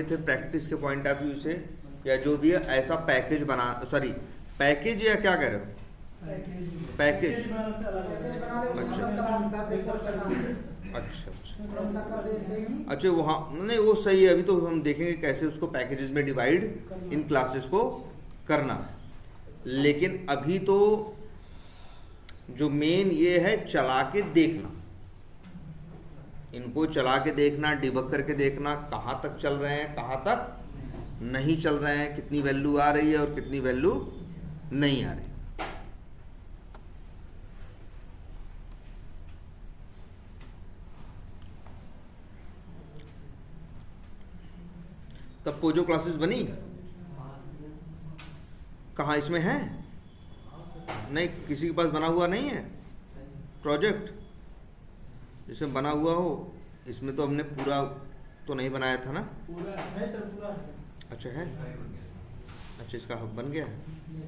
थे प्रैक्टिस के point of view से, या जो भी है ऐसा पैकेज बना, सॉरी पैकेज या क्या कह रहे हो, पैकेज। अच्छा अच्छा वहाँ नहीं, वो सही है। अभी तो हम देखेंगे कैसे उसको पैकेजेस में डिवाइड इन क्लासेस को करना। लेकिन अभी तो जो मेन ये है चला के देखना, इनको चला के देखना, डिबग करके देखना कहाँ तक चल रहे हैं, कहाँ तक नहीं चल रहे हैं, कितनी वैल्यू आ रही है और कितनी वैल्यू नहीं आ रही। तब पोजो क्लासेस बनी कहाँ, इसमें है नहीं, किसी के पास बना हुआ नहीं है प्रोजेक्ट जिसमें बना हुआ हो। इसमें तो हमने पूरा तो नहीं बनाया था ना, पूरा है सर, पूरा है। अच्छा है, अच्छा इसका हब बन गया है।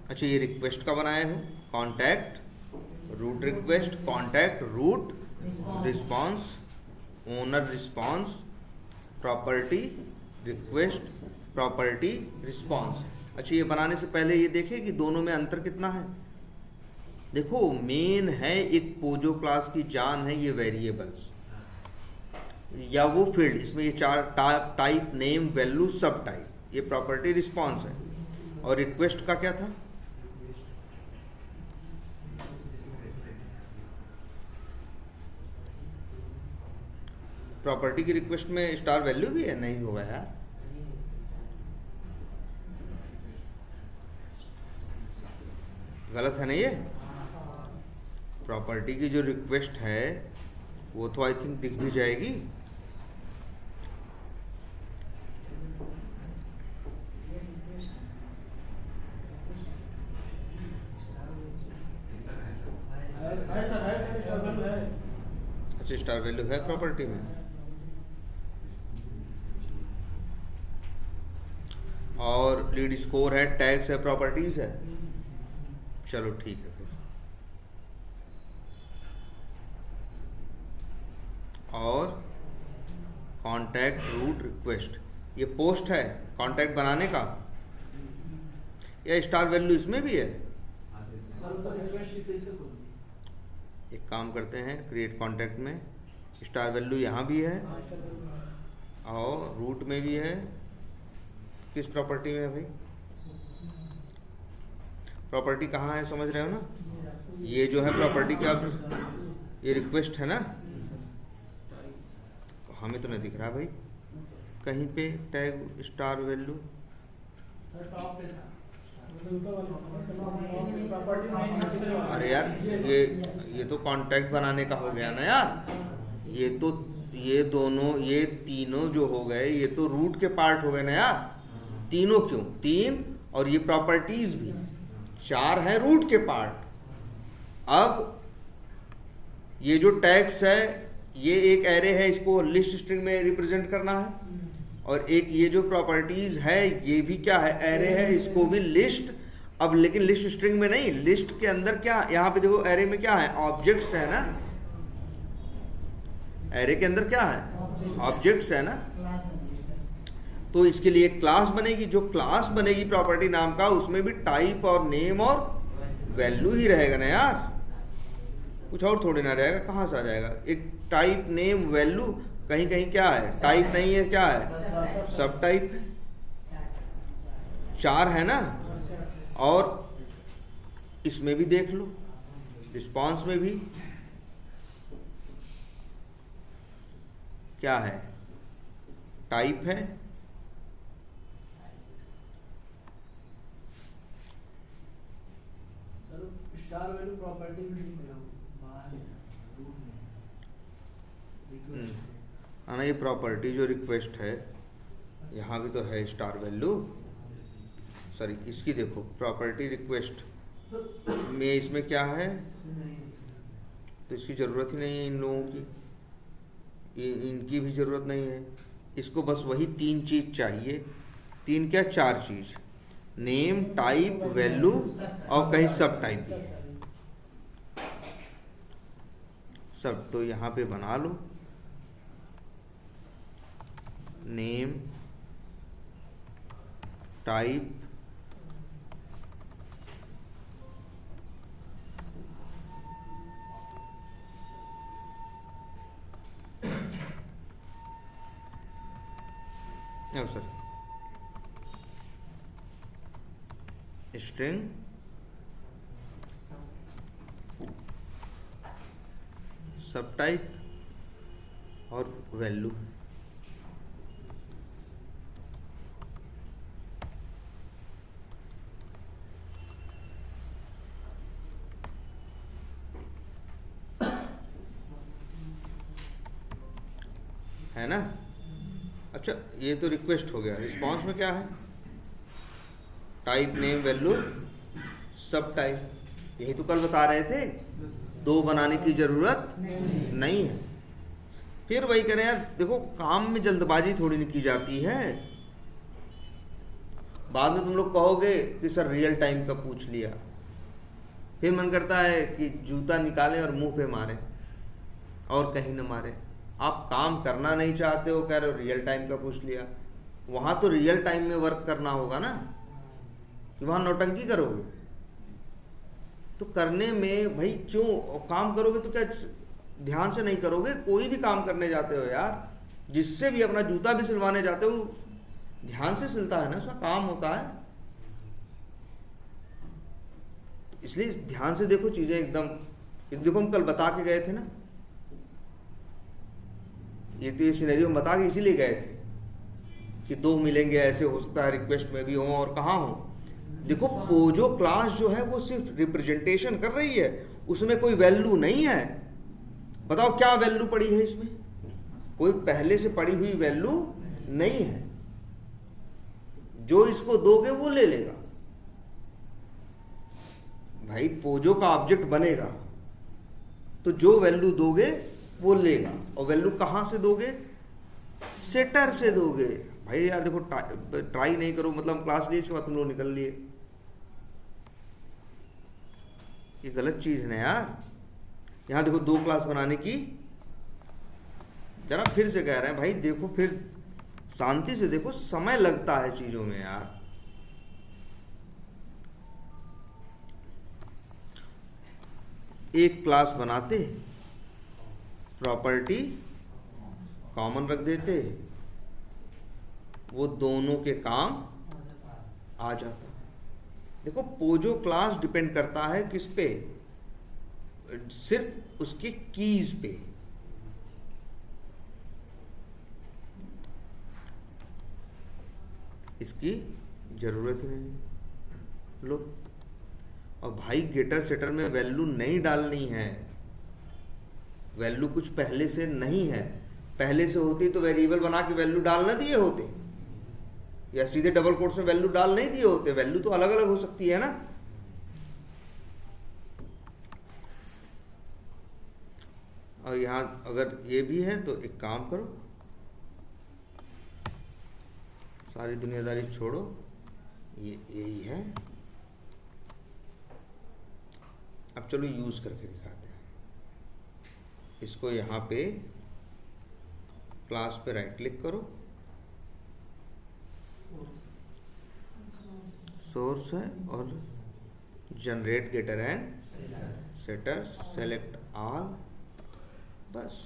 अच्छा ये रिक्वेस्ट का बनाए हो, contact route request, contact route response, owner response, property request, property response. अच्छा ये बनाने से पहले ये देखें कि दोनों में अंतर कितना है। देखो मेन है एक पोजो क्लास की जान है ये वेरिएबल्स या वो फील्ड, इसमें ये चार टाइप नेम वैल्यू सब टाइप, ये प्रॉपर्टी रिस्पांस है। और रिक्वेस्ट का क्या था, प्रॉपर्टी की रिक्वेस्ट में स्टार वैल्यू भी है, नहीं होगा यार, गलत है ना ये। प्रॉपर्टी की जो रिक्वेस्ट है वो तो आई थिंक दिख भी जाएगी। अच्छा स्टार वैल्यू है प्रॉपर्टी में, और लीड स्कोर है, टैग्स है, प्रॉपर्टीज है। चलो ठीक है फिर। और कॉन्टैक्ट रूट रिक्वेस्ट, ये पोस्ट है कॉन्टैक्ट बनाने का, या स्टार वैल्यू इसमें भी है। एक काम करते हैं, क्रिएट कॉन्टैक्ट में स्टार वैल्यू यहाँ भी है और रूट में भी है। किस प्रॉपर्टी में है भाई, प्रॉपर्टी कहाँ है समझ रहे हो ना, ये जो है प्रॉपर्टी का, ये रिक्वेस्ट है ना, हमें तो नहीं दिख रहा भाई कहीं पे टैग स्टार वैल्यू। अरे यार ये तो कॉन्टैक्ट बनाने का हो गया ना यार, ये तो ये दोनों ये तीनों जो हो गए ये तो रूट के पार्ट हो गए ना यार। तीनों क्यों, तीन और ये प्रॉपर्टीज भी चार हैं रूट के पार्ट। अब ये जो टैग्स है ये एक एरे है, इसको लिस्ट स्ट्रिंग में रिप्रेजेंट करना है, और एक ये जो प्रॉपर्टीज है ये भी क्या है, एरे है, इसको भी लिस्ट। अब लेकिन लिस्ट स्ट्रिंग में नहीं, लिस्ट के अंदर क्या, यहाँ पे देखो एरे में क्या है, ऑब्जेक्ट्स है ना, एरे के अंदर क्या है, ऑब्जेक्ट्स है ना। तो इसके लिए क्लास बनेगी, जो क्लास बनेगी प्रॉपर्टी नाम का, उसमें भी टाइप और नेम और वैल्यू ही रहेगा ना यार, कुछ और थोड़ी ना रहेगा, कहाँ से आ जाएगा। एक टाइप नेम वैल्यू, कहीं कहीं क्या है टाइप नहीं है, क्या है सब टाइप है, चार है ना। और इसमें भी देख लो, रिस्पांस में भी क्या है, टाइप है, स्टार वैल्यू प्रॉपर्टी में नहीं है, बाहर है रूट में ना, ये प्रॉपर्टी जो रिक्वेस्ट है यहाँ भी तो है स्टार वैल्यू, सॉरी इसकी देखो प्रॉपर्टी रिक्वेस्ट में, इसमें क्या है, तो इसकी ज़रूरत ही नहीं है इन लोगों की, इनकी भी ज़रूरत नहीं है। इसको बस वही तीन चीज़ चाहिए, तीन क्या चार चीज़, नेम टाइप वैल्यू और कहीं सब टाइप भी है सब। तो यहाँ पे बना लो नेम टाइप स्ट्रिंग सब टाइप और वैल्यू। है ना? अच्छा, ये तो रिक्वेस्ट हो गया। रिस्पॉन्स में क्या है? टाइप नेम वैल्यू सब टाइप। यही तो कल बता रहे थे, दो बनाने की जरूरत नहीं है। फिर वही करें यार, देखो काम में जल्दबाजी थोड़ी नहीं की जाती है। बाद में तुम लोग कहोगे कि सर रियल टाइम का पूछ लिया, फिर मन करता है कि जूता निकालें और मुंह पे मारें और कहीं न मारें। आप काम करना नहीं चाहते हो, कह रहे हो रियल टाइम का पूछ लिया। वहां तो रियल टाइम में वर्क करना होगा ना, कि वहां नौटंकी करोगे। तो करने में भाई क्यों, काम करोगे तो क्या ध्यान से नहीं करोगे? कोई भी काम करने जाते हो यार, जिससे भी अपना जूता भी सिलवाने जाते हो, ध्यान से सिलता है ना, उसका काम होता है। इसलिए ध्यान से देखो चीजें एकदम। देखो हम कल बता के गए थे ना, ये तो ये सिनेरियो हम बता के इसीलिए गए थे कि दो मिलेंगे, ऐसे हो सकता है रिक्वेस्ट में भी हो और कहाँ हो। देखो पोजो क्लास जो है वो सिर्फ रिप्रेजेंटेशन कर रही है, उसमें कोई वैल्यू नहीं है। बताओ क्या वैल्यू पड़ी है इसमें? कोई पहले से पड़ी हुई वैल्यू नहीं है। जो इसको दोगे वो ले लेगा। भाई पोजो का ऑब्जेक्ट बनेगा तो जो वैल्यू दोगे वो लेगा। और वैल्यू कहां से दोगे? सेटर से दोगे। भाई यार देखो, ट्राई नहीं करो, मतलब क्लास लिए इसके बाद तुम लोग निकल लिए। ये गलत चीज है ना यार। यहां देखो दो क्लास बनाने की, जरा फिर से कह रहे हैं भाई देखो, फिर शांति से देखो, समय लगता है चीजों में यार। एक क्लास बनाते, प्रॉपर्टी कॉमन रख देते, वो दोनों के काम आ जाता। देखो पोजो क्लास डिपेंड करता है किस पे? सिर्फ उसके कीज पे। इसकी जरूरत ही नहीं। लो, और भाई गेटर सेटर में वैल्यू नहीं डालनी है। वैल्यू कुछ पहले से नहीं है। पहले से होती तो वेरिएबल बना के वैल्यू डाल ना दिए होते, या सीधे डबल कोट्स में वैल्यू डाल नहीं दिए होते। वैल्यू तो अलग अलग हो सकती है ना। और यहां अगर ये भी है तो एक काम करो, सारी दुनियादारी छोड़ो, ये यही है। अब चलो यूज करके दिखाते हैं। इसको यहां पे क्लास पे राइट क्लिक करो, सोर्स है, और generate getter and setter, select all. बस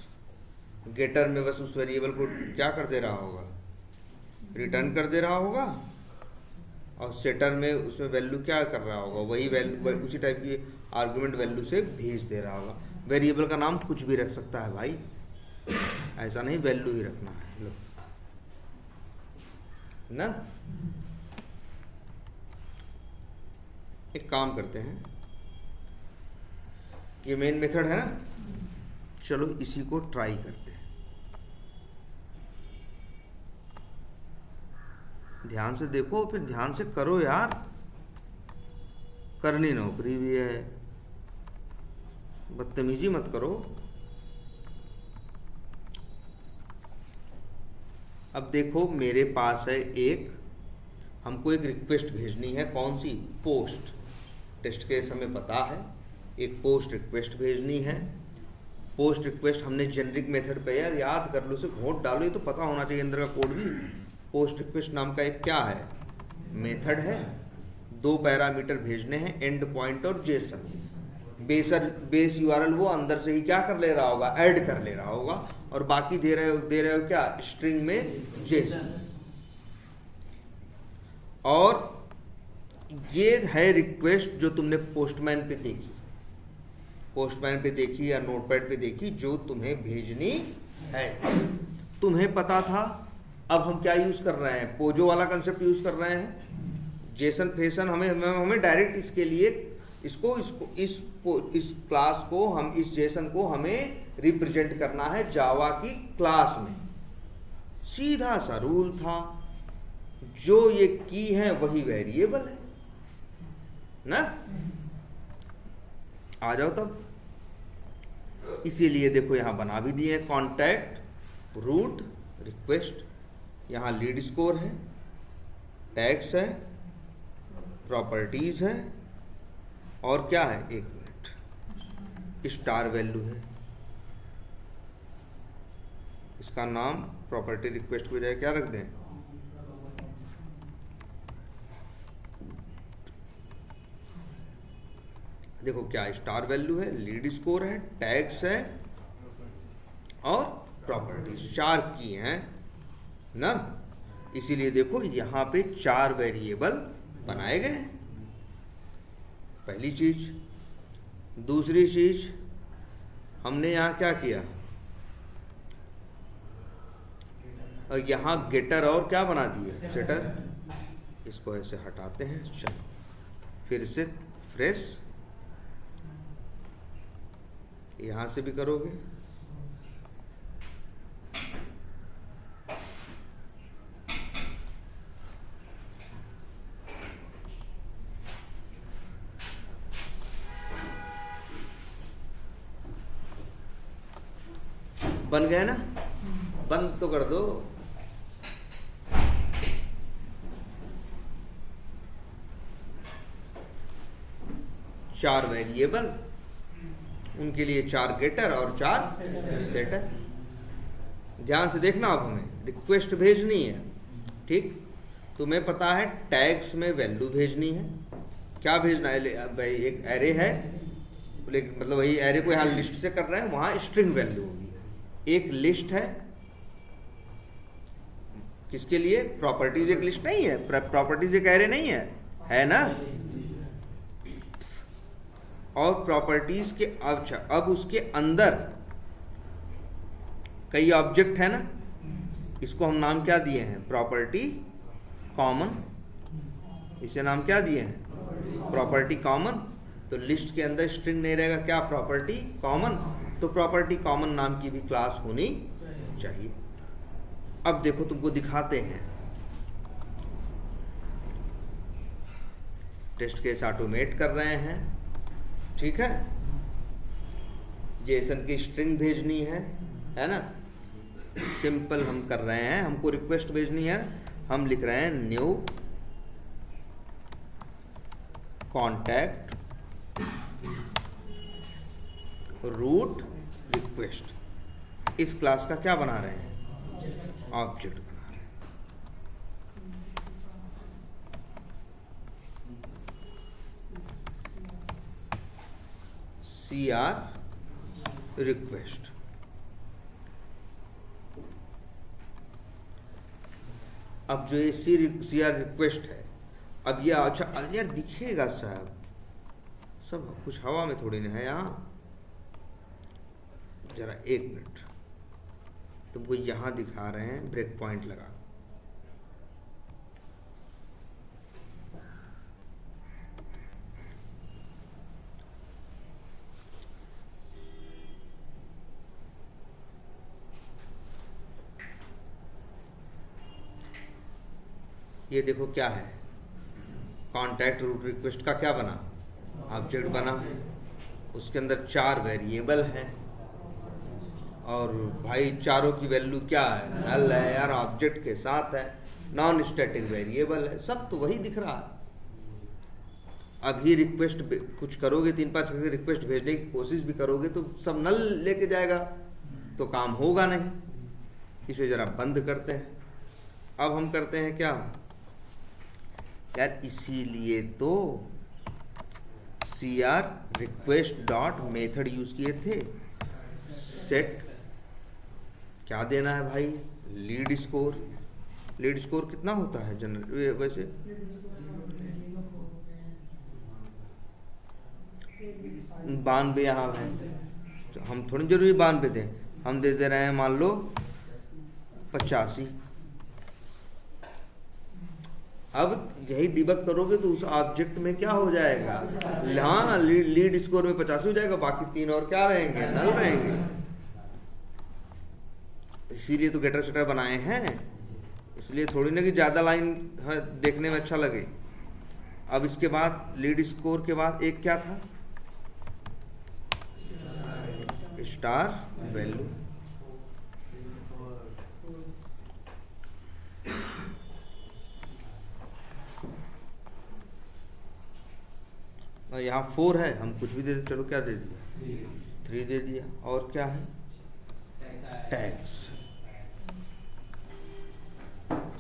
गेटर में बस उस वेरिएबल को क्या कर दे रहा होगा? रिटर्न कर दे रहा होगा। और सेटर में उसमें वैल्यू क्या कर रहा होगा? वही वैल्यू, उसी टाइप की आर्गुमेंट वैल्यू से भेज दे रहा होगा। वेरिएबल का नाम कुछ भी रख सकता है भाई, ऐसा नहीं वैल्यू ही रखना है। लो ना, एक काम करते हैं, ये मेन मेथड है ना, चलो इसी को ट्राई करते हैं। ध्यान से देखो, फिर ध्यान से करो यार, करनी नौकरी भी है, बदतमीजी मत करो। अब देखो मेरे पास है एक, हमको एक रिक्वेस्ट भेजनी है। कौन सी? पोस्ट। टेस्ट के समय पता है, एक पोस्ट रिक्वेस्ट भेजनी है। पोस्ट रिक्वेस्ट हमने जेनरिक मेथड पे, यार याद कर लो, उसे घोट डालो, ये तो पता होना चाहिए अंदर का कोड भी। पोस्ट रिक्वेस्ट नाम का एक क्या है, मेथड है, 2 पैरामीटर भेजने हैं, एंड पॉइंट और जेसन। बेस यूआरएल वो अंदर से ही क्या कर ले रहा होगा, ऐड कर ले रहा होगा, और बाकी दे रहे हो क्या, स्ट्रिंग में जेसन। और ये है रिक्वेस्ट जो तुमने पोस्टमैन पे देखी, पोस्टमैन पे देखी या नोटपैड पे देखी, जो तुम्हें भेजनी है। तुम्हें पता था, अब हम क्या यूज कर रहे हैं, पोजो वाला कंसेप्ट यूज कर रहे हैं। जेसन फेसन हमें डायरेक्ट इसके लिए इस क्लास को, हम इस जेसन को हमें रिप्रेजेंट करना है जावा की क्लास में। सीधा सा रूल था, जो ये की है वही वेरिएबल है ना। आ जाओ तब, इसीलिए देखो यहां बना भी दिए, कॉन्टैक्ट रूट रिक्वेस्ट, यहां लीड स्कोर है, टैग्स है, प्रॉपर्टीज है, और क्या है, एक मिनट, स्टार वैल्यू है। इसका नाम प्रॉपर्टी रिक्वेस्ट की बजाय क्या रख दें, देखो क्या स्टार वैल्यू है, लीड स्कोर है, टैग्स है और प्रॉपर्टीज, 4 की हैं ना। इसीलिए देखो यहां पे 4 वेरिएबल बनाए गए हैं, पहली चीज। दूसरी चीज, हमने यहां क्या किया, और यहां गेटर और क्या बना दिया, सेटर। इसको ऐसे हटाते हैं, चलो फिर से फ्रेश, यहां से भी करोगे, बन गए ना, बंद तो कर दो। चार वेरिएबल, उनके लिए 4 गेटर और 4 सेटर। ध्यान से देखना, अब हमें रिक्वेस्ट भेजनी है, ठीक। तुम्हें पता है टैग्स में वैल्यू भेजनी है, क्या भेजना है भाई, एक एरे है, मतलब वही एरे को यहाँ लिस्ट से कर रहे हैं, वहां स्ट्रिंग वैल्यू होगी। एक लिस्ट है, किसके लिए, प्रॉपर्टीज एक लिस्ट नहीं है, प्रॉपर्टीज एक एरे नहीं है ना। और प्रॉपर्टीज के, अच्छा अब उसके अंदर कई ऑब्जेक्ट है ना, इसको हम नाम क्या दिए हैं, प्रॉपर्टी कॉमन। इसे नाम क्या दिए हैं, प्रॉपर्टी कॉमन। तो लिस्ट के अंदर स्ट्रिंग नहीं रहेगा, क्या, प्रॉपर्टी कॉमन। तो प्रॉपर्टी कॉमन नाम की भी क्लास होनी चाहिए। अब देखो तुमको दिखाते हैं, टेस्ट केस ऑटोमेट कर रहे हैं, ठीक है। जेसन की स्ट्रिंग भेजनी है ना, सिंपल हम कर रहे हैं, हमको रिक्वेस्ट भेजनी है, हम लिख रहे हैं न्यू कॉन्टैक्ट रूट रिक्वेस्ट। इस क्लास का क्या बना रहे हैं, ऑब्जेक्ट बना रहे हैं। CR request. अब जो ये CR रिक्वेस्ट है, अब ये अच्छा यार दिखेगा साहब, सब कुछ हवा में थोड़ी ना है यहाँ। जरा एक मिनट, तुमको यहां दिखा रहे हैं, ब्रेक पॉइंट लगा। ये देखो क्या है, कॉन्टैक्ट रूट रिक्वेस्ट का क्या बना, ऑब्जेक्ट बना, उसके अंदर 4 वेरिएबल हैं, और भाई चारों की वैल्यू क्या है, नल है यार, ऑब्जेक्ट के साथ है, नॉन स्टैटिक वेरिएबल है, सब तो वही दिख रहा है। अभी रिक्वेस्ट कुछ करोगे, 3-5 करके रिक्वेस्ट भेजने की कोशिश भी करोगे तो सब नल लेके जाएगा, तो काम होगा नहीं। इसे ज़रा बंद करते हैं। अब हम करते हैं क्या यार, इसीलिए तो CR request dot method use किए थे। सेट क्या देना है भाई, लीड स्कोर। लीड स्कोर कितना होता है जनरल वैसे, 92 यहाँ है, तो हम थोड़ी जरूरी 92 दें, हम दे रहे हैं मान लो 85। अब यही डिबग करोगे तो उस ऑब्जेक्ट में क्या हो जाएगा, हाँ लीड स्कोर में 85 हो जाएगा, बाकी 3 और क्या रहेंगे, नल रहेंगे। इसीलिए तो गेटर सेटर बनाए हैं, इसलिए थोड़ी ना कि ज़्यादा लाइन देखने में अच्छा लगे। अब इसके बाद लीड स्कोर के बाद एक क्या था, स्टार वैल्यू। और यहाँ 4 है, हम कुछ भी दे दे, चलो क्या दे दिया, 3 दे दिया। और क्या है, टैग्स।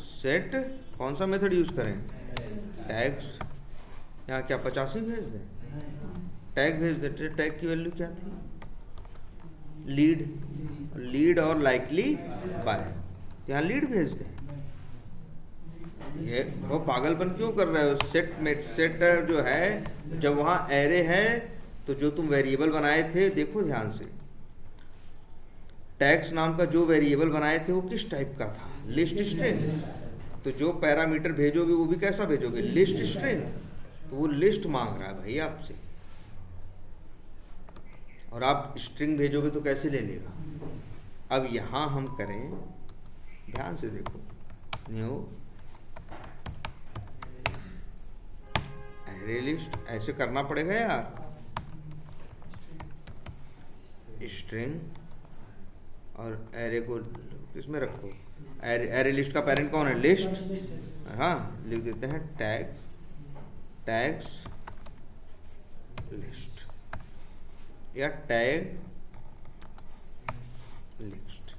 सेट कौन सा मेथड यूज करें, टैग्स। यहाँ क्या 85 भेज दें, टैग भेज देते। टैग की वैल्यू क्या थी, लीड और लाइकली बाय, यहाँ लीड भेज दें। ये वो पागलपन क्यों कर रहे हो, सेट जो है, जब वहाँ एरे है तो जो तुम वेरिएबल बनाए थे, देखो ध्यान से, टैग्स नाम का जो वेरिएबल बनाए थे वो किस टाइप का था, लिस्ट स्ट्रिंग। तो जो पैरामीटर भेजोगे वो भी कैसा भेजोगे, लिस्ट स्ट्रिंग। तो वो लिस्ट मांग रहा है भाई आपसे, और आप स्ट्रिंग भेजोगे तो कैसे ले लेगा। अब यहाँ हम करें, ध्यान से देखो, न्यू एरे लिस्ट, ऐसे करना पड़ेगा यार, स्ट्रिंग और एरे को किसमें रखो, एरे लिस्ट का पेरेंट कौन है, लिस्ट। हाँ, लिख देते हैं टैग्स लिस्ट या टैग लिस्ट।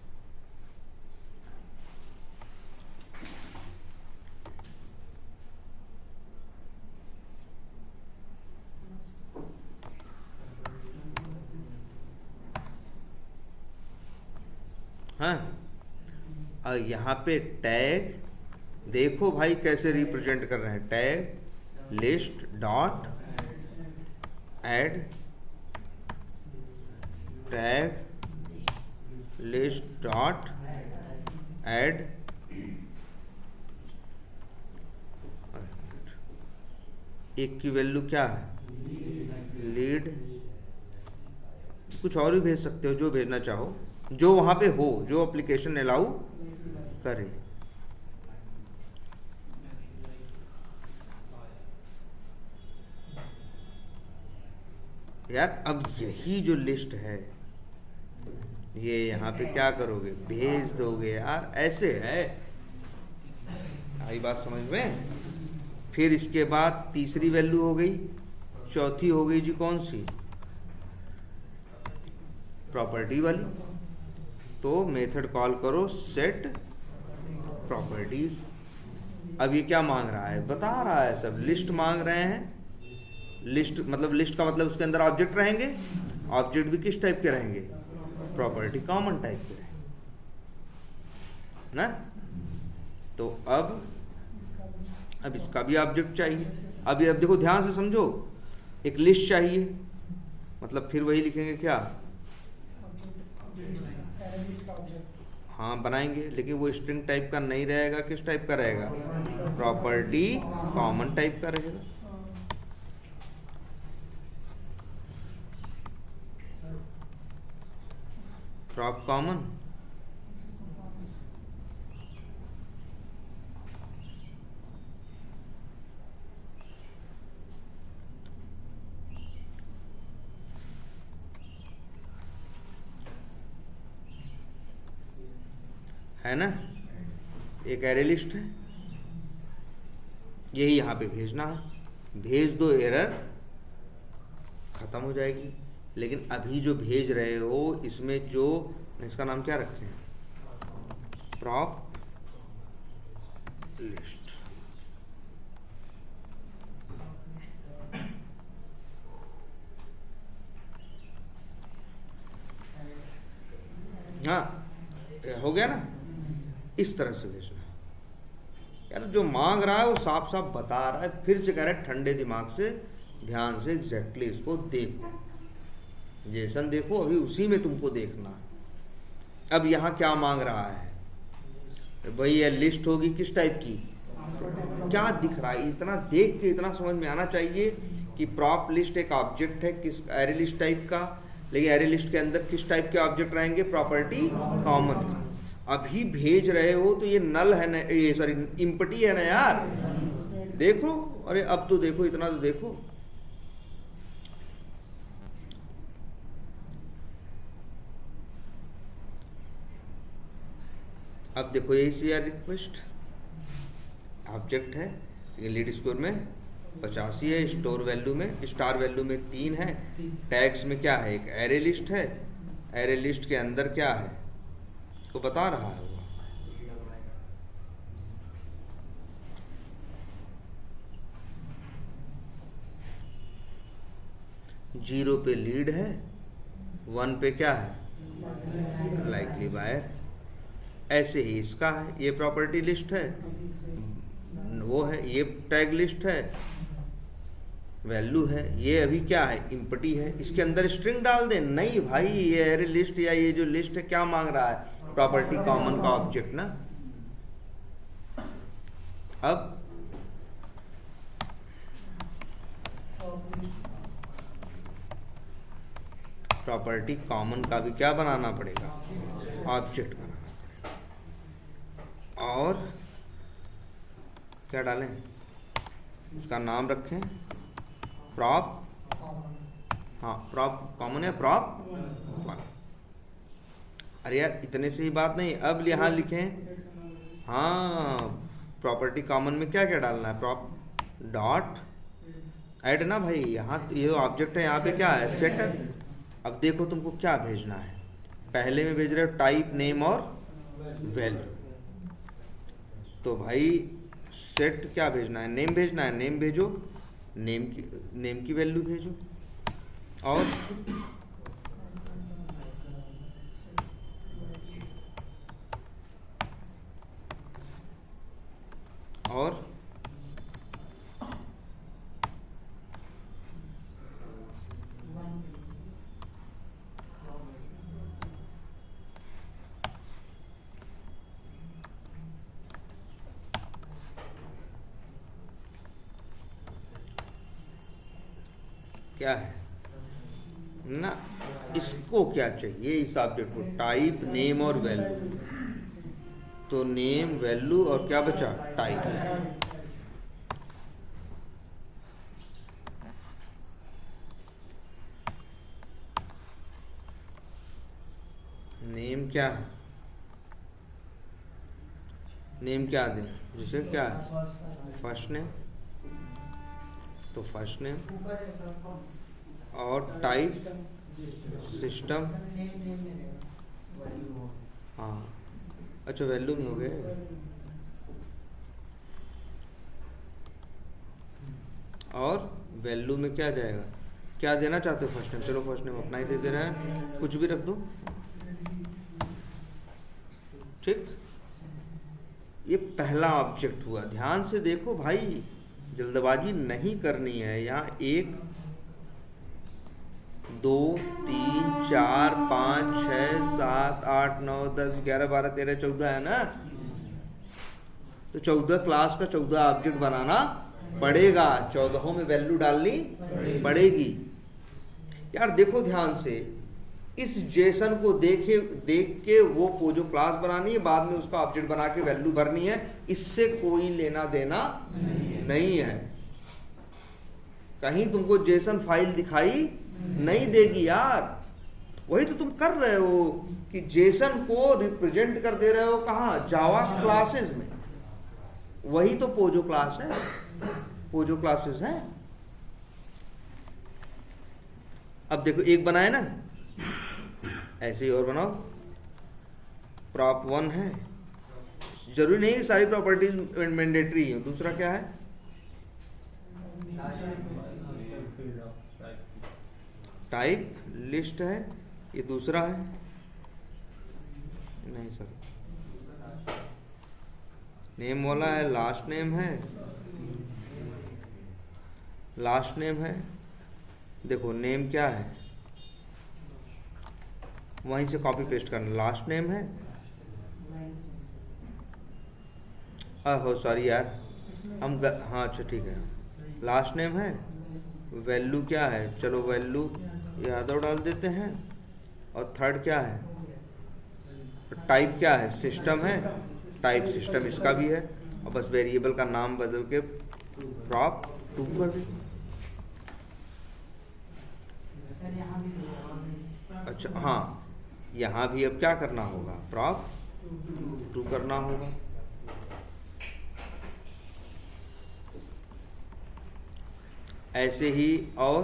हाँ, और यहाँ पे टैग देखो भाई कैसे रिप्रेजेंट कर रहे हैं, tag list dot add, tag list dot add, एक की वैल्यू क्या है, लीड। कुछ और भी भेज सकते हो, जो भेजना चाहो, जो वहां पे हो, जो एप्लीकेशन अलाउ करे। यार अब यही जो लिस्ट है, ये यहाँ पे क्या करोगे, भेज दोगे यार, ऐसे है। आई बात समझ में। फिर इसके बाद तीसरी वैल्यू हो गई, चौथी हो गई जी कौन सी, प्रॉपर्टी वाली। तो मेथड कॉल करो सेट प्रॉपर्टीज। अब ये क्या मांग रहा है, बता रहा है सब, लिस्ट मांग रहे हैं। लिस्ट मतलब, लिस्ट का मतलब उसके अंदर ऑब्जेक्ट रहेंगे, ऑब्जेक्ट भी किस टाइप के रहेंगे, प्रॉपर्टी कॉमन टाइप के रहेंगे ना। तो अब इसका भी ऑब्जेक्ट चाहिए। अब देखो ध्यान से समझो, एक लिस्ट चाहिए, मतलब फिर वही लिखेंगे क्या, हाँ बनाएंगे, लेकिन वो स्ट्रिंग टाइप का नहीं रहेगा, किस टाइप का रहेगा, प्रॉपर्टी कॉमन टाइप का रहेगा। प्रॉप कॉमन, है ना। एक एरे लिस्ट है, यही यहाँ पे भेजना है। भेज दो, एरर खत्म हो जाएगी। लेकिन अभी जो भेज रहे हो इसमें जो, इसका नाम क्या रखें, प्रॉप लिस्ट। हाँ हो गया ना, इस तरह से भेजना। यार जो मांग रहा है वो साफ साफ बता रहा है, फिर से कह रहा है ठंडे दिमाग से ध्यान से एग्जैक्टली इसको देखो, जेसन देखो, अभी उसी में तुमको देखना है। अब यहाँ क्या मांग रहा है भाई, ये लिस्ट होगी किस टाइप की, क्या दिख रहा है, इतना देख के इतना समझ में आना चाहिए कि प्रॉप लिस्ट एक ऑब्जेक्ट है किस एरे लिस्ट टाइप का, लेकिन एरे लिस्ट के अंदर किस टाइप के ऑब्जेक्ट रहेंगे, प्रॉपर्टी कॉमन की। अभी भेज रहे हो तो ये नल है ना, ये सॉरी इम्पटी है ना यार, देखो, अरे अब तो देखो, इतना तो देखो। अब देखो यही सी आर रिक्वेस्ट ऑब्जेक्ट है, लीड स्कोर में 85 है, स्टोर वैल्यू में, स्टार वैल्यू में 3 है, टैग्स में क्या है, एक एरे लिस्ट है, एरे लिस्ट के अंदर क्या है तो बता रहा है वो। जीरो पे लीड है, 1 पे क्या है, लाइकली बायर। ऐसे ही इसका है, ये प्रॉपर्टी लिस्ट है, वो है, ये टैग लिस्ट है, वैल्यू है, ये अभी क्या है, इम्पटी है। इसके अंदर स्ट्रिंग डाल दें, नहीं भाई, ये एरे लिस्ट या ये जो लिस्ट है क्या मांग रहा है, प्रॉपर्टी कॉमन का ऑब्जेक्ट ना। अब प्रॉपर्टी कॉमन का भी क्या बनाना पड़ेगा, ऑब्जेक्ट बनाना पड़ेगा। और क्या डालें, इसका नाम रखें प्रॉप, हाँ प्रॉप कॉमन है, प्रॉप 1। अरे यार इतने से ही बात नहीं, अब यहाँ लिखें, हाँ प्रॉपर्टी कॉमन में क्या क्या डालना है, प्रॉप डॉट ऐड ना भाई, यहाँ ये ऑब्जेक्ट है, यहाँ पे क्या है, सेटर। अब देखो तुमको क्या भेजना है, पहले में भेज रहे हो टाइप, नेम और वैल्यू, तो भाई सेट क्या भेजना है, नेम भेजना है, नेम भेजो, नेम की वैल्यू भेजो, और क्या है ना, इसको क्या चाहिए, इस ऑब्जेक्ट को टाइप, नेम और वैल्यू, तो नेम, वैल्यू और क्या बचा, टाइप। नेम क्या है, नेम क्या दें, जैसे क्या है, फर्स्ट नेम, तो फर्स्ट नेम, और टाइप सिस्टम, हाँ अच्छा वैल्यू में हो गए, और वैल्यू में क्या जाएगा, क्या देना चाहते हो, फर्स्ट नेम, चलो फर्स्ट नेम अपना ही दे रहे हैं, कुछ भी रख दो, ठीक। ये पहला ऑब्जेक्ट हुआ, ध्यान से देखो भाई, जल्दबाजी नहीं करनी है। यहाँ 1 2 3 4 5 6 7 8 9 10 11 12 13 14 है ना, तो 14 क्लास का 14 ऑब्जेक्ट बनाना पड़ेगा, 14 में वैल्यू डालनी पड़ेगी। यार देखो ध्यान से, इस जेसन को देख के वो पोजो क्लास बनानी है, बाद में उसका ऑब्जेक्ट बना के वैल्यू भरनी है, इससे कोई लेना देना नहीं है। कहीं तुमको जेसन फाइल दिखाई नहीं देगी यार, वही तो तुम कर रहे हो कि जेसन को रिप्रेजेंट कर दे रहे हो कहाँ, जावा क्लासेस में, वही तो पोजो क्लास है, पोजो क्लासेस है। अब देखो एक बनाए ना, ऐसे ही और बनाओ। prop 1 है, जरूरी नहीं कि सारी प्रॉपर्टीज मैंडेटरी है। दूसरा क्या है, टाइप लिस्ट है, ये दूसरा है। नहीं सर, नेम वाला है, लास्ट नेम है, लास्ट नेम है। देखो नेम क्या है, वहीं से कॉपी पेस्ट करना, लास्ट नेम है। हो सॉरी यार, हाँ अच्छा ठीक है, लास्ट नेम है। वैल्यू क्या है, चलो वैल्यू यादव डाल देते हैं। और थर्ड क्या है, टाइप क्या है, सिस्टम है, टाइप सिस्टम इसका भी है। और बस वेरिएबल का नाम बदल के prop 2 कर दे। अच्छा हाँ, यहाँ भी अब क्या करना होगा, prop 2 करना होगा। ऐसे ही और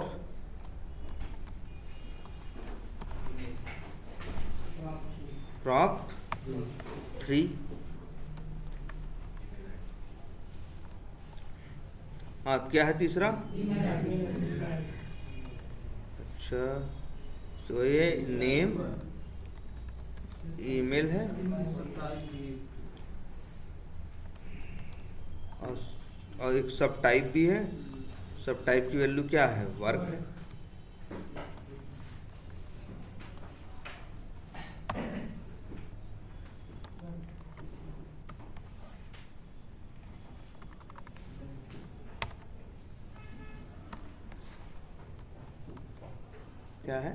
prop 3। हाँ क्या है तीसरा, अच्छा सो ये नेम ईमेल है और एक सब टाइप भी है। सब टाइप की वैल्यू क्या है, वर्क है। क्या है,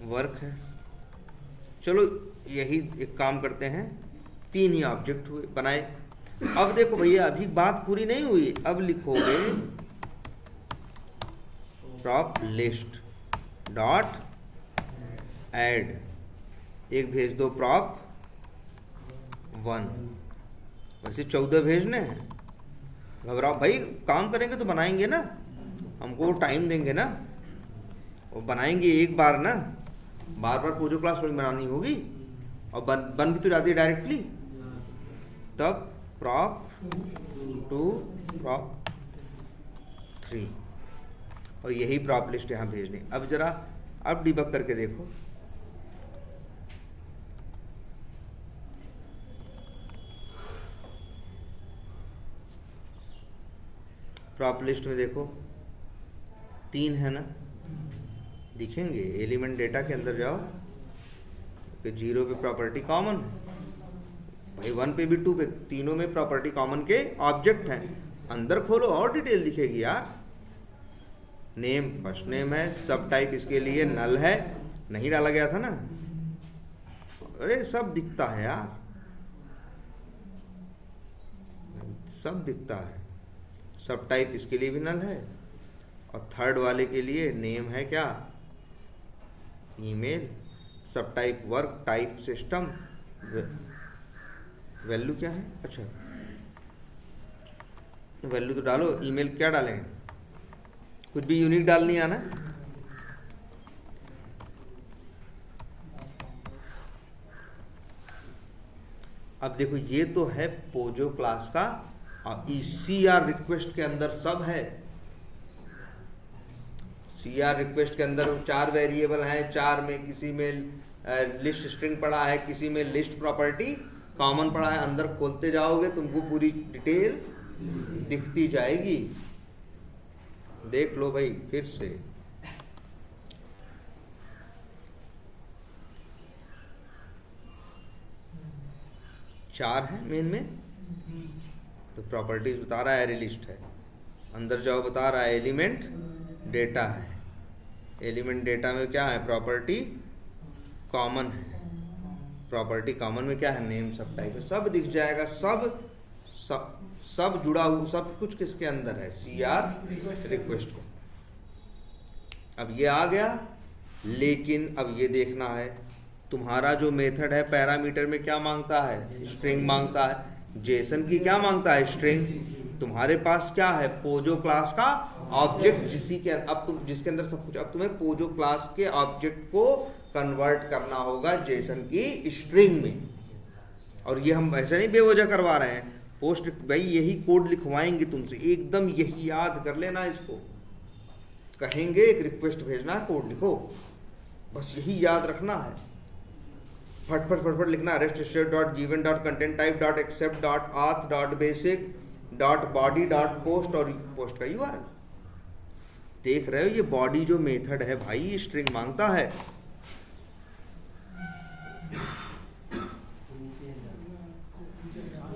वर्क है। चलो यही एक काम करते हैं, 3 ही ऑब्जेक्ट हुए बनाए। अब देखो भैया अभी बात पूरी नहीं हुई, अब लिखोगे prop list डॉट ऐड, एक भेज दो prop 1। वैसे 14 भेजने हैं, घबराओ भाई, काम करेंगे तो बनाएंगे ना, हमको टाइम देंगे ना, वो बनाएंगे एक बार ना, बार बार पूरी क्लास थोड़ी बनानी होगी। और बन भी तो जाती है डायरेक्टली। तब prop 2 prop 3 और यही prop लिस्ट यहाँ भेजनी। अब जरा अब डिबग करके देखो, prop लिस्ट में देखो 3 है ना, दिखेंगे। एलिमेंट डेटा के अंदर जाओ कि 0 पे प्रॉपर्टी कॉमन भाई, 1 पे भी 2 पे, तीनों में प्रॉपर्टी कॉमन के ऑब्जेक्ट हैं। अंदर खोलो और डिटेल दिखेगी यार। नेम फर्स्ट नेम है, सब टाइप इसके लिए नल है, नहीं डाला गया था ना। अरे सब दिखता है यार, सब दिखता है। सब टाइप इसके लिए भी नल है। और थर्ड वाले के लिए नेम है क्या, ईमेल, सब type work, type system, value क्या है, अच्छा वैल्यू तो डालो। ईमेल क्या डालेंगे, कुछ भी यूनिक डालनी आना। अब देखो ये तो है पोजो क्लास का, और CR रिक्वेस्ट के अंदर सब है। CR रिक्वेस्ट के अंदर 4 वेरिएबल हैं, 4 में किसी में लिस्ट स्ट्रिंग पड़ा है, किसी में लिस्ट प्रॉपर्टी कॉमन पड़ा है। अंदर खोलते जाओगे तुमको पूरी डिटेल दिखती जाएगी। देख लो भाई फिर से, चार है मेन में, तो प्रॉपर्टीज बता रहा है एरे लिस्ट है। अंदर जाओ बता रहा है एलिमेंट डेटा है। एलिमेंट डेटा में क्या है, प्रॉपर्टी कॉमन है। प्रॉपर्टी कॉमन में क्या है, नेम सब टाइप है, सब दिख जाएगा। सब जुड़ा हुआ, सब कुछ किसके अंदर है, CR रिक्वेस्ट को। अब ये आ गया, लेकिन अब ये देखना है तुम्हारा जो मेथड है पैरामीटर में क्या मांगता है, स्ट्रिंग मांगता है। जेसन की क्या मांगता है, स्ट्रिंग। तुम्हारे पास क्या है, पोजो क्लास का ऑब्जेक्ट, जिसके अंदर सब कुछ। अब तुम्हें पोजो क्लास के ऑब्जेक्ट को कन्वर्ट करना होगा जेसन की स्ट्रिंग में। और ये हम ऐसे नहीं बेवजह करवा रहे हैं, पोस्ट भाई यही कोड लिखवाएंगे तुमसे, एकदम यही याद कर लेना इसको। कहेंगे एक रिक्वेस्ट भेजना है, कोड लिखो, बस यही याद रखना है, फटफट फटफट लिखना। Rest state dot given dot content type dot accept dot auth dot basic dot body dot post, और पोस्ट का यूआरएल। देख रहे हो ये बॉडी जो मेथड है भाई, स्ट्रिंग मांगता है।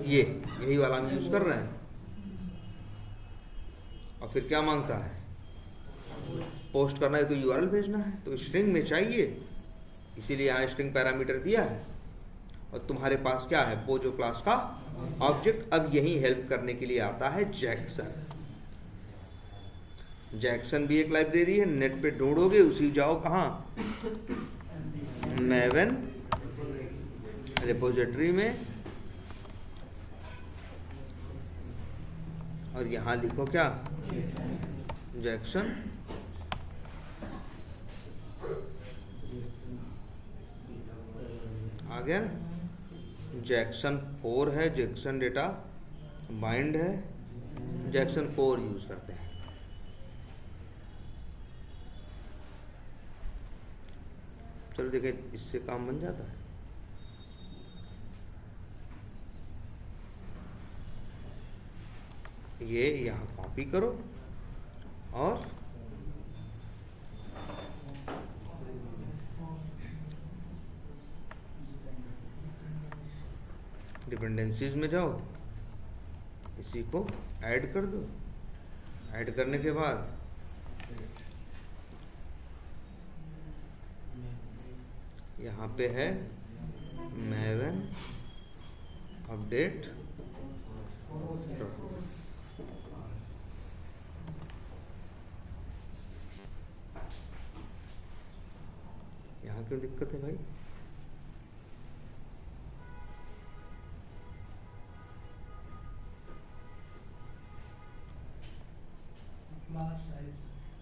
यही वाला हम यूज कर रहे हैं। और फिर क्या मांगता है, पोस्ट करना है तो यूआरएल भेजना है, तो स्ट्रिंग में चाहिए, इसीलिए यहाँ स्ट्रिंग पैरामीटर दिया है। और तुम्हारे पास क्या है, पोजो क्लास का ऑब्जेक्ट। अब यही हेल्प करने के लिए आता है जैक्सन। जैक्सन भी एक लाइब्रेरी है, नेट पे ढूंढोगे, उसी जाओ कहाँ, मैवन रिपोजिटरी में, और यहाँ लिखो क्या, जैक्सन। आ गया ना, जैक्सन 4 है, जैक्सन डेटा बाइंड है, जैक्सन 4 यूज करते हैं। चलो देखें, इससे काम बन जाता है। ये यहाँ कॉपी करो और डिपेंडेंसीज में जाओ, इसी को ऐड कर दो। ऐड करने के बाद यहाँ पे है मैवन अपडेट, यहाँ क्यों दिक्कत है भाई?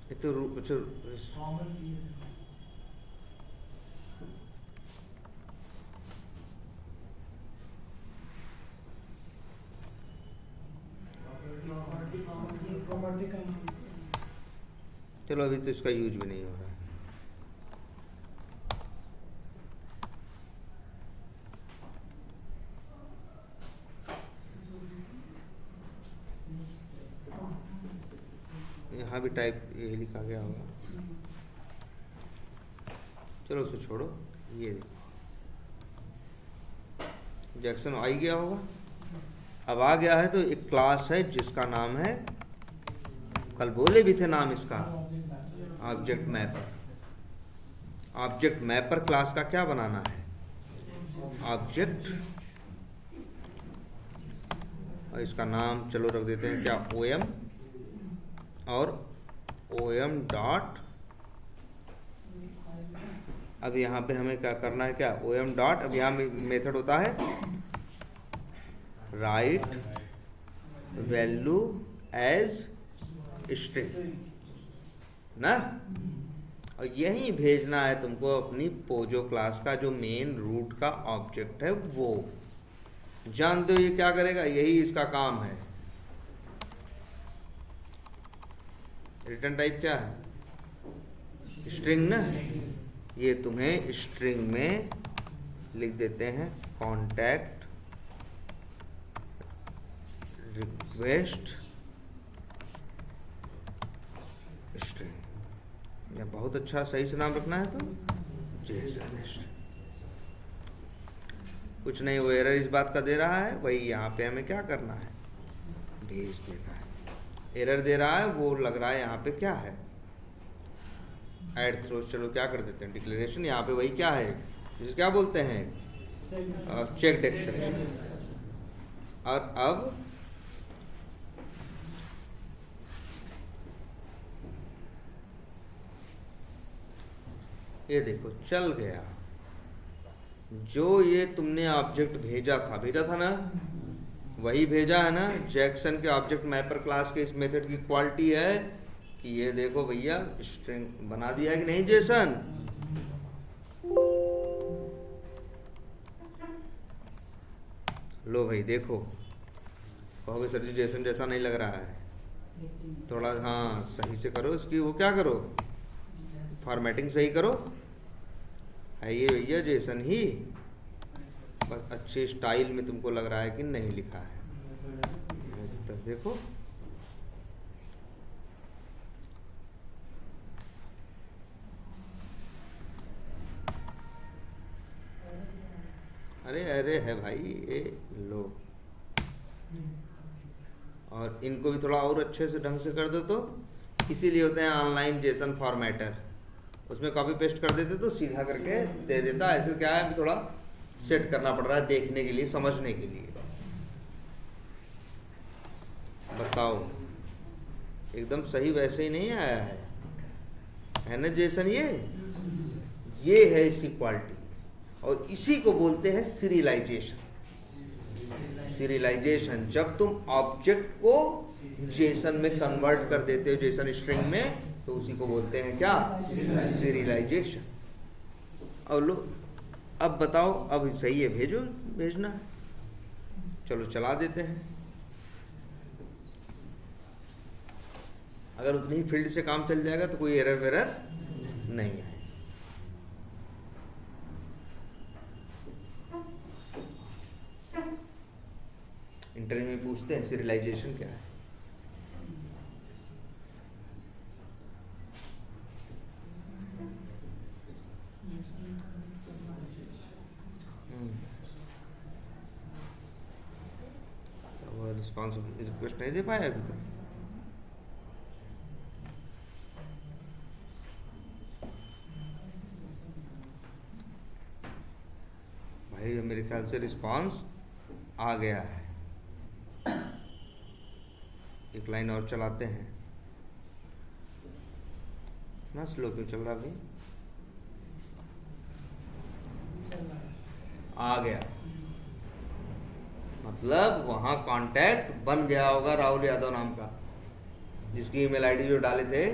ये तो चलो अभी तो इसका यूज भी नहीं हो रहा है। यहाँ भी टाइप यही लिखा गया होगा, चलो उसको छोड़ो। ये देखो जैक्सन आ ही गया होगा। अब आ गया है तो एक क्लास है जिसका नाम है, कल बोले भी थे नाम इसका, object mapper. Object mapper class का क्या बनाना है, ऑब्जेक्ट, और इसका नाम चलो रख देते हैं क्या, OM, और OM डॉट, अब यहाँ पे हमें क्या करना है, क्या OM डॉट, अब यहाँ मेथड होता है राइट वैल्यू एज स्ट्रिंग ना, और यही भेजना है तुमको अपनी पोजो क्लास का जो मेन रूट का ऑब्जेक्ट है वो। जानते हो ये क्या करेगा, यही इसका काम है। रिटर्न टाइप क्या है, स्ट्रिंग ना, ये तुम्हें स्ट्रिंग में लिख देते हैं कॉन्टैक्ट रिक्वेस्ट स्ट्रिंग, या बहुत अच्छा सही से नाम रखना है तो जेसन स्ट्रिंग। कुछ नहीं, वो एरर इस बात का दे रहा है, वही यहाँ पे हमें क्या करना है, भेज देना है। एरर दे रहा है, वो लग रहा है यहाँ पे क्या है, ऐड थ्रोज, चलो क्या कर देते हैं डिक्लेरेशन, यहाँ पे वही क्या है, जिसे क्या बोलते हैं, चेक्ड एक्सेप्शन। और अब ये देखो चल गया, जो ये तुमने ऑब्जेक्ट भेजा था ना, वही भेजा है ना। जैक्सन के ऑब्जेक्ट मैपर क्लास के इस मेथड की क्वालिटी है कि ये देखो भैया स्ट्रिंग बना दिया है कि नहीं जेसन। लो भाई देखो, कहोगे सर जी जेसन जैसा नहीं लग रहा है, थोड़ा हाँ सही से करो इसकी, वो क्या करो, फॉर्मेटिंग सही करो। है ये भैया जेसन ही, बस अच्छे स्टाइल में तुमको लग रहा है कि नहीं लिखा है। तब देखो अरे अरे है भाई ये लो, और इनको भी थोड़ा और अच्छे से ढंग से कर दो तो इसीलिए होते हैं ऑनलाइन जेसन फॉर्मेटर। उसमें कॉपी पेस्ट कर देते तो सीधा करके दे देता। ऐसे क्या है, थोड़ा सेट करना पड़ रहा है देखने के लिए, समझने के लिए। बताओ एकदम सही वैसे ही नहीं आया है ना जेसन। ये है इसकी क्वालिटी, और इसी को बोलते हैं सीरियलाइजेशन। सीरियलाइजेशन जब तुम ऑब्जेक्ट को जेसन में कन्वर्ट कर देते हो, जेसन स्ट्रिंग में, तो उसी को बोलते हैं क्या, सीरियलाइजेशन। और लो अब बताओ, अब सही है, भेजो, भेजना है, चलो चला देते हैं। अगर उतनी ही फील्ड से काम चल जाएगा तो कोई एरर वेरर नहीं है। इंटरव्यू में पूछते हैं सीरियलाइजेशन क्या है। वो रिस्पॉन्स रिक्वेस्ट नहीं दे पाया अभी तक। भाई मेरे ख्याल से रिस्पॉन्स आ गया है। एक लाइन और चलाते हैं ना। स्लो क्यों चल रहा भाई? आ गया, मतलब वहां कांटेक्ट बन गया होगा राहुल यादव नाम का, जिसकी ईमेल आईडी जो डाले थे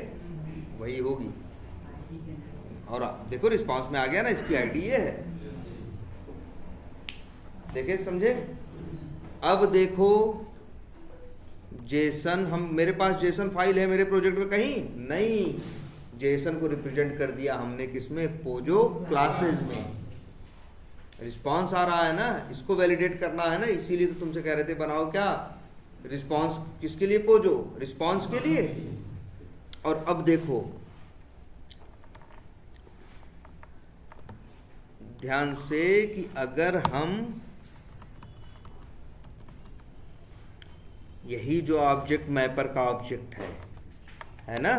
वही होगी। और देखो रिस्पांस में आ गया ना, इसकी आईडी ये है, देखे समझे। अब देखो जेसन, हम मेरे पास जेसन फाइल है मेरे प्रोजेक्ट में कहीं नहीं, जेसन को रिप्रेजेंट कर दिया हमने किसमें, पोजो क्लासेस में। रिस्पांस आ रहा है ना, इसको वैलिडेट करना है ना, इसीलिए तो तुमसे कह रहे थे बनाओ क्या रिस्पांस, किसके लिए, पोजो रिस्पांस के लिए। और अब देखो ध्यान से कि अगर हम यही जो ऑब्जेक्ट मैपर का ऑब्जेक्ट है ना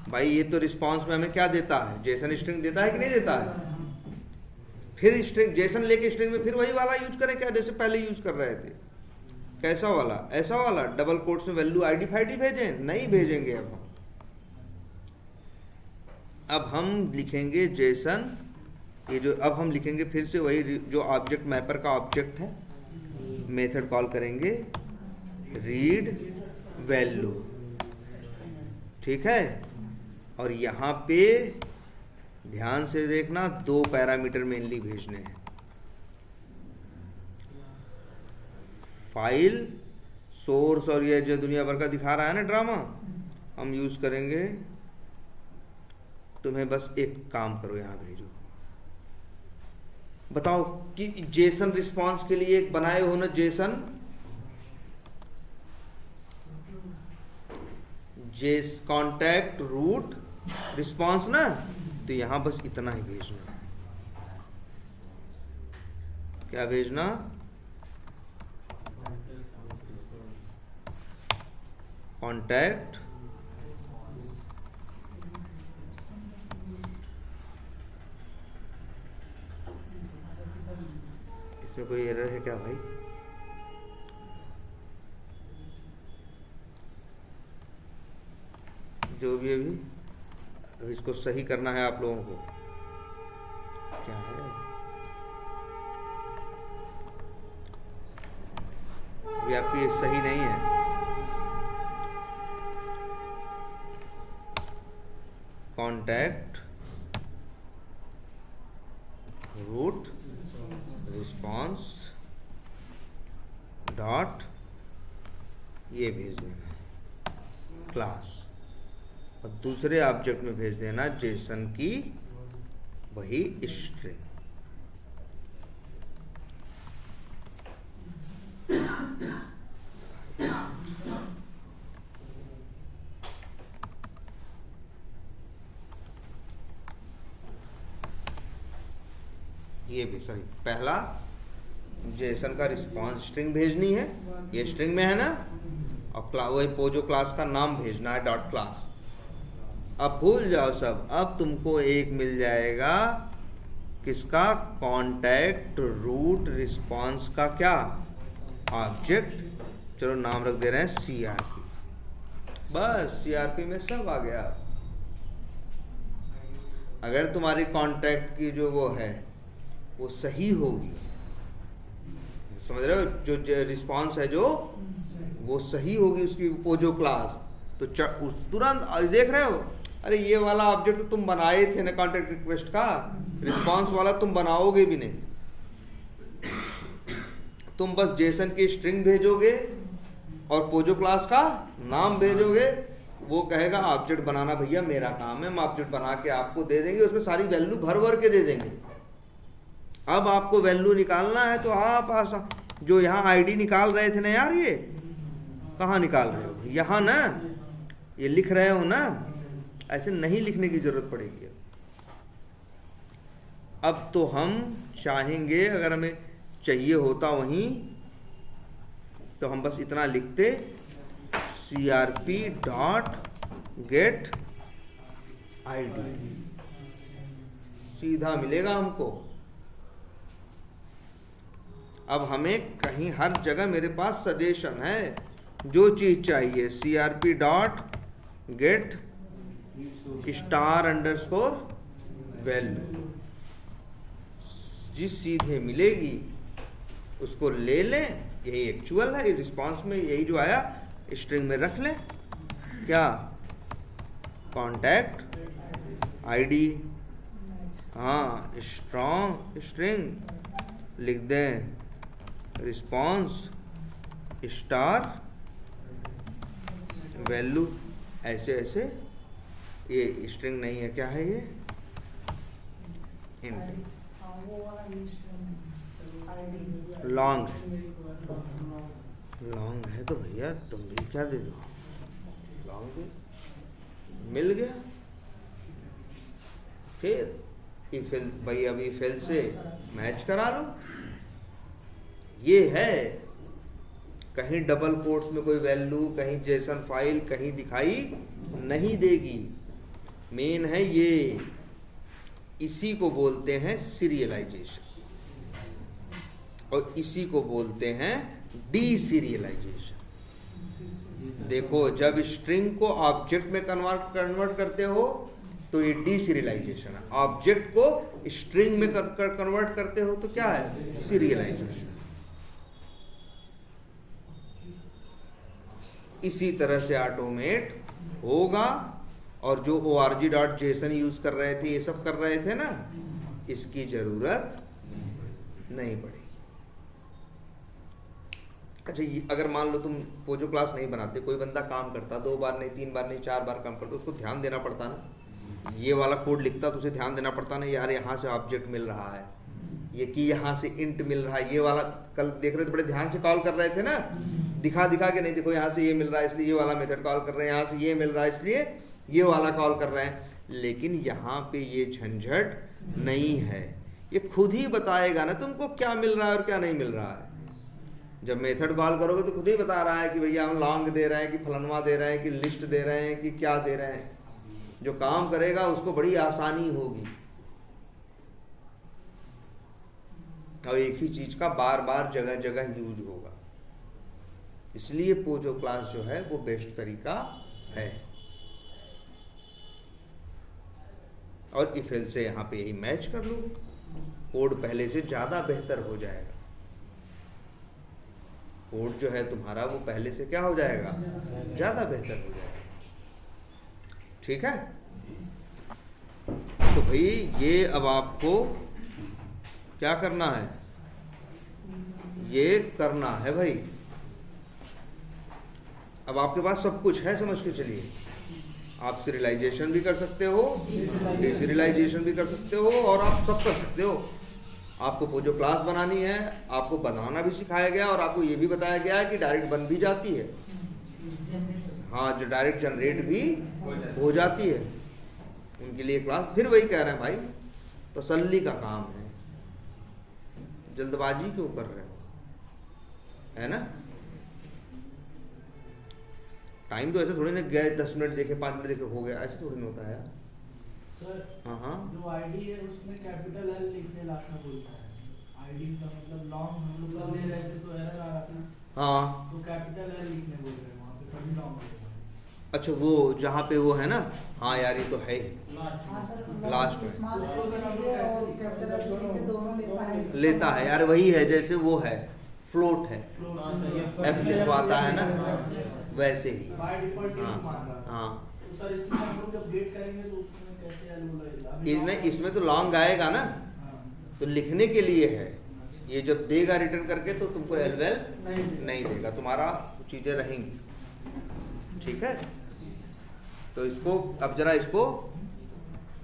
भाई, ये तो रिस्पांस में हमें क्या देता है, जेसन स्ट्रिंग देता है कि नहीं देता है। फिर स्ट्रिंग जेसन लेके स्ट्रिंग में फिर वही वाला यूज करें क्या, जैसे पहले यूज कर रहे थे। कैसा वाला, ऐसा वाला डबल कोट्स में वैल्यू आईडी फाइडी भेजें, नहीं भेजेंगे। अब हम लिखेंगे जेसन, ये जो अब हम लिखेंगे फिर से वही जो ऑब्जेक्ट मैपर का ऑब्जेक्ट है, मेथड कॉल करेंगे रीड वैल्यू, ठीक है। और यहाँ पे ध्यान से देखना, 2 पैरामीटर मेनली भेजने हैं, फाइल सोर्स, और ये जो दुनिया भर का दिखा रहा है ना ड्रामा, हम यूज करेंगे। तुम्हें बस एक काम करो, यहाँ भेजो, बताओ कि जेसन रिस्पांस के लिए एक बनाए हो ना जेसन, जेस कॉन्टैक्ट रूट रिस्पांस ना, तो यहां बस इतना ही भेजना। क्या भेजना, कॉन्टैक्ट इसमें कोई एरर है क्या भाई? जो भी अभी इसको सही करना है आप लोगों को। क्या है ये आपकी सही नहीं है। कॉन्टैक्ट रूट रिस्पॉन्स डॉट ये भेज देना क्लास, और दूसरे ऑब्जेक्ट में भेज देना जेसन की वही स्ट्रिंग। ये भी सही, पहला जेसन का रिस्पॉन्स स्ट्रिंग भेजनी है, ये स्ट्रिंग में है ना, और वही पोजो क्लास का नाम भेजना है डॉट क्लास। अब भूल जाओ सब, अब तुमको एक मिल जाएगा किसका, कॉन्टैक्ट रूट रिस्पॉन्स का क्या ऑब्जेक्ट, चलो नाम रख दे रहे हैं CRP। बस CRP में सब आ गया। अगर तुम्हारी कॉन्टैक्ट की जो वो है वो सही होगी, समझ रहे हो, जो रिस्पॉन्स है जो वो सही होगी उसकी पोजो क्लास, तो उस तुरंत देख रहे हो, अरे ये वाला ऑब्जेक्ट तो तुम बनाए थे ना कॉन्टैक्ट रिक्वेस्ट का, रिस्पॉन्स वाला तुम बनाओगे भी नहीं, तुम बस जेसन की स्ट्रिंग भेजोगे और पोजो क्लास का नाम भेजोगे, वो कहेगा ऑब्जेक्ट बनाना भैया मेरा काम है, हम ऑब्जेक्ट बना के आपको दे देंगे, उसमें सारी वैल्यू भर भर के दे देंगे। अब आपको वैल्यू निकालना है तो आप जो यहाँ आईडी निकाल रहे थे ना यार, ये कहाँ निकाल रहे हो, यहाँ ना ये लिख रहे हो ना, ऐसे नहीं लिखने की जरूरत पड़ेगी। अब तो हम चाहेंगे, अगर हमें चाहिए होता वहीं, तो हम बस इतना लिखते CRP डॉट गेट ID, सीधा मिलेगा हमको। अब हमें कहीं हर जगह मेरे पास सजेशन है, जो चीज चाहिए CRP dot gate star underscore value, जिस सीधे मिलेगी उसको ले लें, यही एक्चुअल है, रिस्पांस में यही जो आया स्ट्रिंग में रख लें, क्या कॉन्टैक्ट ID, हाँ स्ट्रॉन्ग स्ट्रिंग लिख दें, रिस्पॉन्स स्टार वैल्यू, ऐसे ऐसे, ये स्ट्रिंग नहीं है, क्या है ये, इंट, लॉन्ग, लॉन्ग है तो भैया तुम भी क्या दे दो, लॉन्ग दे, मिल गया। फिर इफिल भाई, अब इफिल से मैच करा लो, ये है, कहीं डबल कोट्स में कोई वैल्यू, कहीं जेसन फाइल कहीं दिखाई नहीं देगी, मेन है ये, इसी को बोलते हैं सीरियलाइजेशन, और इसी को बोलते हैं डीसीरियलाइजेशन। देखो, जब स्ट्रिंग को ऑब्जेक्ट में कन्वर्ट करते हो तो ये डीसीरियलाइजेशन है, ऑब्जेक्ट को स्ट्रिंग में कन्वर्ट करते हो तो क्या है, सीरियलाइजेशन। इसी तरह से ऑटोमेट होगा, और जो org.json यूज कर रहे थे, ये सब कर रहे थे ना, इसकी जरूरत नहीं पड़ेगी। अच्छा, अगर मान लो तुम पोजो क्लास नहीं बनाते, कोई बंदा काम करता, 2 बार नहीं, 3 बार नहीं, 4 बार काम करता, उसको ध्यान देना पड़ता ना, ये वाला कोड लिखता तो उसे ध्यान देना पड़ता ना, यार यहाँ से ऑब्जेक्ट मिल रहा है, ये कि यहाँ से इंट मिल रहा है, ये वाला कल देख रहे थे, बड़े ध्यान से कॉल कर रहे थे ना, दिखा दिखा के नहीं, देखो यहाँ से ये मिल रहा है इसलिए ये वाला मेथड कॉल कर रहे हैं, यहाँ से ये मिल रहा है इसलिए ये वाला कॉल कर रहे हैं, लेकिन यहाँ पे ये झंझट नहीं है, ये खुद ही बताएगा ना तुमको क्या मिल रहा है और क्या नहीं मिल रहा है। जब मेथड कॉल करोगे तो खुद ही बता रहा है कि भैया हम लॉन्ग दे रहे हैं कि फलनवा दे रहे हैं कि लिस्ट दे रहे हैं कि क्या दे रहे हैं। जो काम करेगा उसको बड़ी आसानी होगी, और एक ही चीज का बार बार जगह जगह यूज होगा, इसलिए पोजो क्लास जो है वो बेस्ट तरीका है। और इफेल से यहाँ पे यही मैच कर लोगे, कोड पहले से ज्यादा बेहतर हो जाएगा। कोड जो है तुम्हारा वो पहले से क्या हो जाएगा, ज़्यादा बेहतर हो जाएगा। ठीक है, तो भाई ये अब आपको क्या करना है, ये करना है भाई। अब आपके पास सब कुछ है, समझ के चलिए। आप सीरियलाइजेशन भी कर सकते हो, डिसीरियलाइजेशन भी कर सकते हो, और आप सब कर सकते हो। आपको जो क्लास बनानी है आपको बनाना भी सिखाया गया, और आपको ये भी बताया गया है कि डायरेक्ट बन भी जाती है, हाँ, जो डायरेक्ट जनरेट भी हो जाती है, उनके लिए क्लास। फिर वही कह रहे हैं भाई, तसल्ली का काम है, जल्दबाजी क्यों कर रहे हो, है ना। टाइम तो ऐसे थोड़ी ना गए 10 मिनट देखे, 5 मिनट देखे हो गया, ऐसे थोड़ी ना होता है यार। सर हाँ हाँ, जो आईडी है उसमें कैपिटल एल लिखने लाना बोलता है। आईडी का मतलब लॉन्ग हम लोग करने रहते तो एरर आ रहा था, हाँ, तो कैपिटल एल लिखने बोल रहे हैं वहाँ पे, तभी लॉन्ग होगा। अच्छा वो जहाँ पे वो है ना, हाँ यार ये तो है ही, लास्ट में स्मॉल और कैपिटल दोनों लेता है यार, वही है जैसे वो है फ्लोट है, एफ लिखवाता है ना, वैसे ही। बाय डिफॉल्ट हाँ, मान रहा था। हाँ, तो सर इसमें हम लोग अपडेट करेंगे तो उसमें कैसे एल बोला, इसमें तो लॉन्ग आएगा ना, तो लिखने के लिए है। ये जब देगा रिटर्न करके तो तुमको एल वेल नहीं देगा, तुम्हारा चीज़ें रहेंगी। ठीक है, तो इसको अब जरा इसको